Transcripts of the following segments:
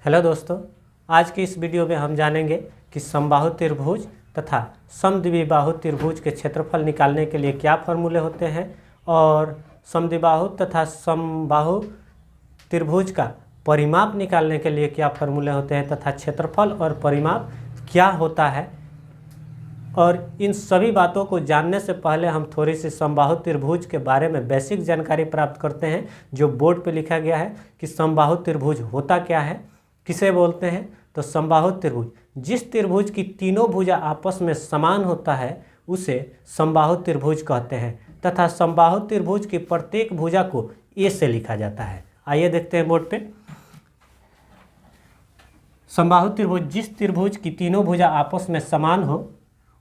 Hello दोस्तों, आज की इस वीडियो में हम जानेंगे कि समबाहु त्रिभुज तथा समद्विबाहु त्रिभुज के क्षेत्रफल निकालने के लिए क्या फॉर्मूले होते हैं और समद्विबाहु तथा समबाहु त्रिभुज का परिमाप निकालने के लिए क्या फॉर्मूले होते हैं तथा क्षेत्रफल और परिमाप क्या होता है। और इन सभी बातों को जानने से पहले हम थोड़ी सी समबाहु त्रिभुज के बारे में बेसिक जानकारी प्राप्त करते हैं, जो बोर्ड पे लिखा गया है कि समबाहु त्रिभुज होता क्या है, किसे बोलते हैं। तो समबाहु त्रिभुज, जिस त्रिभुज की तीनों भुजा आपस में समान होता है उसे समबाहु त्रिभुज कहते हैं तथा समबाहु त्रिभुज की प्रत्येक भुजा को ए से लिखा जाता है। आइए देखते हैं बोर्ड पे। समबाहु त्रिभुज, जिस त्रिभुज की तीनों भुजा आपस में समान हो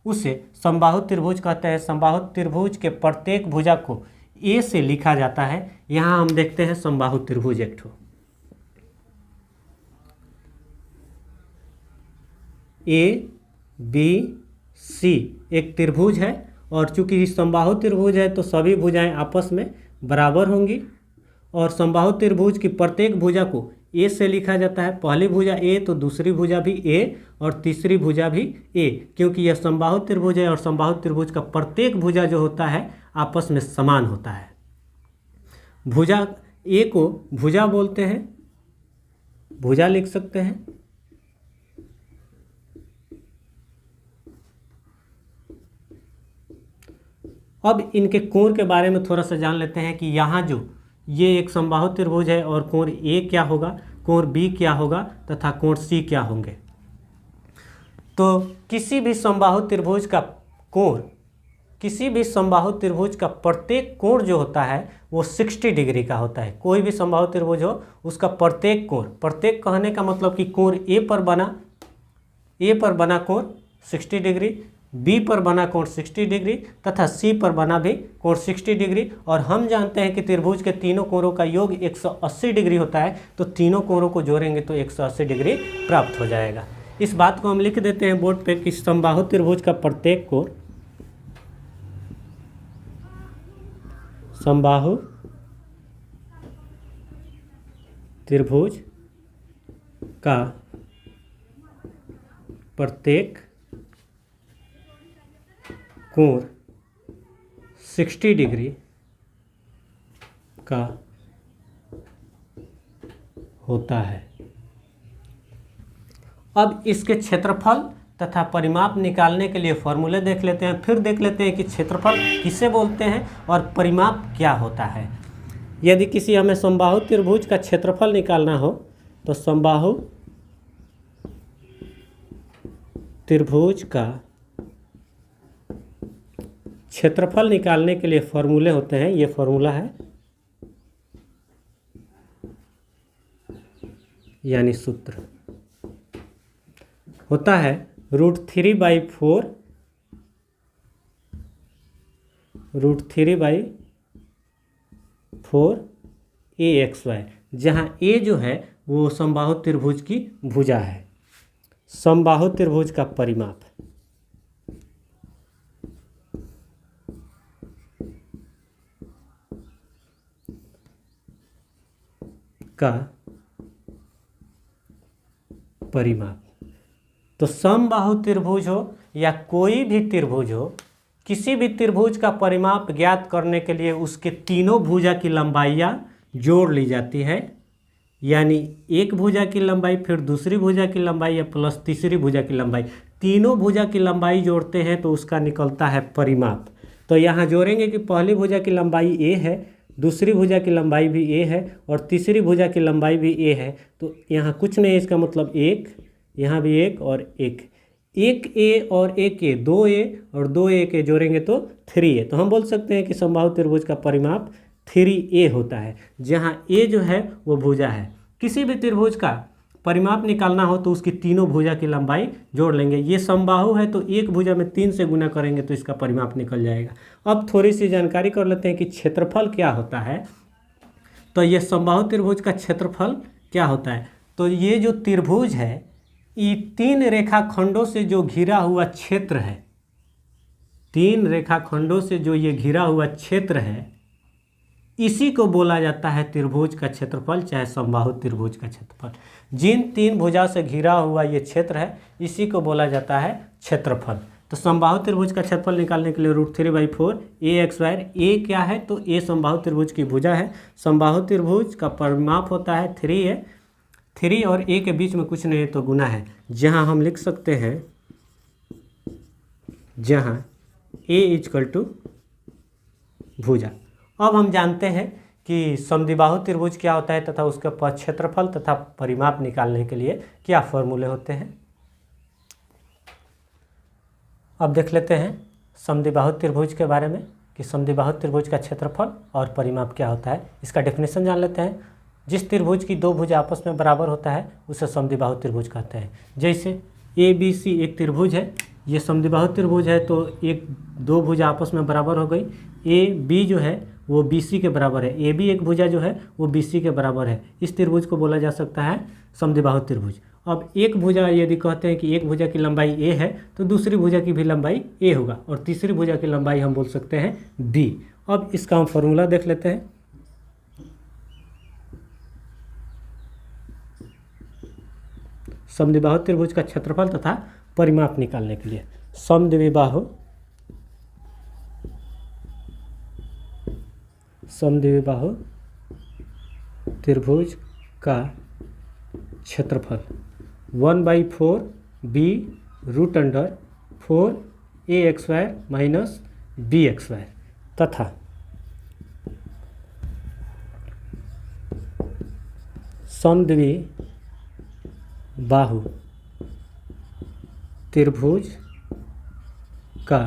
उसे समबाहु त्रिभुज कहते हैं। समबाहु त्रिभुज के प्रत्येक भुजा को ए से लिखा जाता है। यहाँ हम देखते हैं समबाहु त्रिभुज एक ठो ए बी सी एक त्रिभुज है, और चूंकि समबाहु त्रिभुज है तो सभी भुजाएं आपस में बराबर होंगी और समबाहु त्रिभुज की प्रत्येक भुजा को ए से लिखा जाता है। पहली भुजा ए तो दूसरी भुजा भी ए और तीसरी भुजा भी ए, क्योंकि यह समबाहु त्रिभुज है और समबाहु त्रिभुज का प्रत्येक भुजा जो होता है आपस में समान होता है। भुजा ए को भुजा बोलते हैं, भुजा लिख सकते हैं। अब इनके कोण के बारे में थोड़ा सा जान लेते हैं कि यहाँ जो ये एक समबाहु त्रिभुज है और कोण ए क्या होगा, कोण बी क्या होगा तथा कोण सी क्या होंगे। तो किसी भी समबाहु त्रिभुज का कोण, किसी भी समबाहु त्रिभुज का प्रत्येक कोण जो होता है वो 60 डिग्री का होता है। कोई भी समबाहु त्रिभुज हो उसका प्रत्येक कोण, प्रत्येक कहने का मतलब कि कोण ए पर बना कोण 60 डिग्री, बी पर बना कोण 60 डिग्री तथा सी पर बना भी कोण 60 डिग्री। और हम जानते हैं कि त्रिभुज के तीनों कोणों का योग 180 डिग्री होता है, तो तीनों कोणों को जोड़ेंगे तो 180 डिग्री प्राप्त हो जाएगा। इस बात को हम लिख देते हैं बोर्ड पे कि समबाहु त्रिभुज का प्रत्येक कोण, समबाहु त्रिभुज का प्रत्येक कोण 60 डिग्री का होता है। अब इसके क्षेत्रफल तथा परिमाप निकालने के लिए फॉर्मूले देख लेते हैं, फिर देख लेते हैं कि क्षेत्रफल किसे बोलते हैं और परिमाप क्या होता है। यदि किसी हमें समबाहु त्रिभुज का क्षेत्रफल निकालना हो तो समबाहु त्रिभुज का क्षेत्रफल निकालने के लिए फॉर्मूले होते हैं। ये फॉर्मूला है, यानी सूत्र होता है √3/4 AXY, जहाँ ए जो है वो समबाहु त्रिभुज की भुजा है। समबाहु त्रिभुज का परिमाप का परिमाप, तो समबाहु त्रिभुज हो या कोई भी त्रिभुज हो, किसी भी त्रिभुज का परिमाप ज्ञात करने के लिए उसके तीनों भुजा की लंबाइयाँ जोड़ ली जाती है। यानी एक भुजा की लंबाई, फिर दूसरी भुजा की लंबाई या प्लस तीसरी भुजा की लंबाई, तीनों भुजा की लंबाई जोड़ते हैं तो उसका निकलता है परिमाप। तो यहाँ जोड़ेंगे कि पहली भुजा की लंबाई ए है, दूसरी भुजा की लंबाई भी ए है और तीसरी भुजा की लंबाई भी ए है, तो यहाँ कुछ नहीं है, इसका मतलब एक, यहाँ भी एक और एक ए और एक ए, 2a और 2a के जोड़ेंगे तो 3a। तो हम बोल सकते हैं कि समबाहु त्रिभुज का परिमाप 3a होता है, जहाँ a जो है वो भुजा है। किसी भी त्रिभुज का परिमाप निकालना हो तो उसकी तीनों भुजा की लंबाई जोड़ लेंगे। ये समबाहु है तो एक भुजा में 3 से गुना करेंगे तो इसका परिमाप निकल जाएगा। अब थोड़ी सी जानकारी कर लेते हैं कि क्षेत्रफल क्या होता है। तो ये समबाहु त्रिभुज का क्षेत्रफल क्या होता है। तो ये जो त्रिभुज है, ये 3 रेखाखंडों से जो घिरा हुआ क्षेत्र है, 3 रेखाखंडों से जो ये घिरा हुआ क्षेत्र है, इसी को बोला जाता है त्रिभुज का क्षेत्रफल, चाहे समबाहु त्रिभुज का क्षेत्रफल। जिन तीन भुजा से घिरा हुआ ये क्षेत्र है इसी को बोला जाता है क्षेत्रफल। तो समबाहु त्रिभुज का क्षेत्रफल निकालने के लिए √3/4 ax²। ए क्या है? तो ए समबाहु त्रिभुज की भुजा है। समबाहु त्रिभुज का परिमाप होता है 3a। 3 और a के बीच में कुछ नहीं है तो गुना है, जहाँ हम लिख सकते हैं जहाँ a = भुजा। अब हम जानते हैं कि समद्विबाहु त्रिभुज क्या होता है तथा उसका क्षेत्रफल तथा परिमाप निकालने के लिए क्या फॉर्मूले होते हैं। अब देख लेते हैं समद्विबाहु त्रिभुज के बारे में कि समद्विबाहु त्रिभुज का क्षेत्रफल और परिमाप क्या होता है। इसका डेफिनेशन जान लेते हैं। जिस त्रिभुज की दो भुजा आपस में बराबर होता है उसे समद्विबाहु त्रिभुज कहते हैं। जैसे ABC एक त्रिभुज है, ये समद्विबाहु त्रिभुज है तो एक दो भुजा आपस में बराबर हो गई। AB जो है वो BC के बराबर है, AB एक भुजा जो है वो BC के बराबर है। इस त्रिभुज को बोला जा सकता है समद्विबाहु त्रिभुज। अब एक भुजा यदि कहते हैं कि एक भुजा की लंबाई A है तो दूसरी भुजा की भी लंबाई A होगा और तीसरी भुजा की लंबाई हम बोल सकते हैं B। अब इसका हम फॉर्मूला देख लेते हैं। समद्विबाहु त्रिभुज का क्षेत्रफल तथा परिमाप निकालने के लिए समद्विबाहु त्रिभुज का क्षेत्रफल 1/4 b√4 ax² - bx² तथा समद्विबाहु त्रिभुज का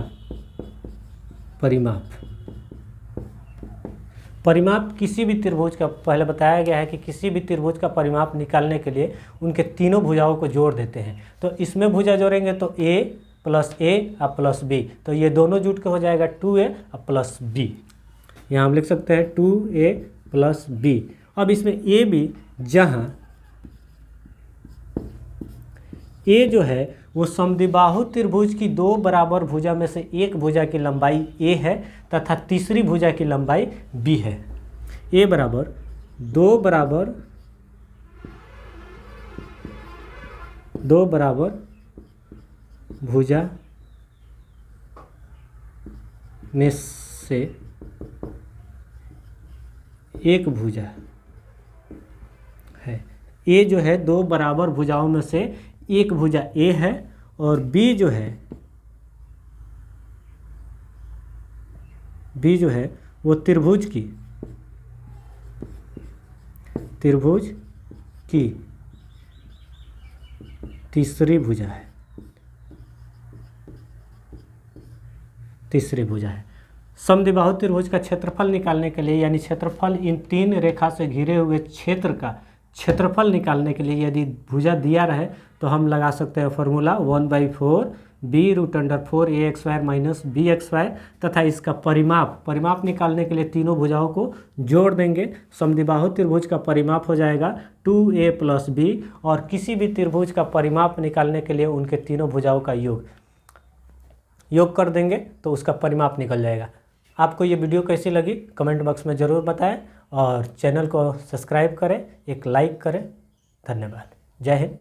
परिमाप किसी भी त्रिभुज का, पहले बताया गया है कि किसी भी त्रिभुज का परिमाप निकालने के लिए उनके तीनों भुजाओं को जोड़ देते हैं। तो इसमें भुजा जोड़ेंगे तो a + a + b, तो ये दोनों जुट के हो जाएगा 2a + b। यहाँ हम लिख सकते हैं 2a + b। अब इसमें a b, जहाँ a जो है वो समद्विबाहु त्रिभुज की दो बराबर भुजा में से एक भुजा की लंबाई a है तथा तीसरी भुजा की लंबाई b है। a बराबर दो बराबर भुजा में से एक भुजा है। a जो है दो बराबर भुजाओं में से एक भुजा A है और B जो है वो त्रिभुज की तीसरी भुजा है। समद्विबाहु त्रिभुज का क्षेत्रफल निकालने के लिए, यानी क्षेत्रफल इन तीन रेखा से घिरे हुए क्षेत्र का क्षेत्रफल निकालने के लिए यदि भुजा दिया रहे तो हम लगा सकते हैं फॉर्मूला 1/4 b√4 ax² - bx² तथा इसका परिमाप निकालने के लिए तीनों भुजाओं को जोड़ देंगे। समद्विबाहु त्रिभुज का परिमाप हो जाएगा 2a + b और किसी भी त्रिभुज का परिमाप निकालने के लिए उनके तीनों भुजाओं का योग कर देंगे तो उसका परिमाप निकल जाएगा। आपको ये वीडियो कैसी लगी कमेंट बॉक्स में ज़रूर बताएं और चैनल को सब्सक्राइब करें, एक लाइक करें। धन्यवाद। जय हिंद।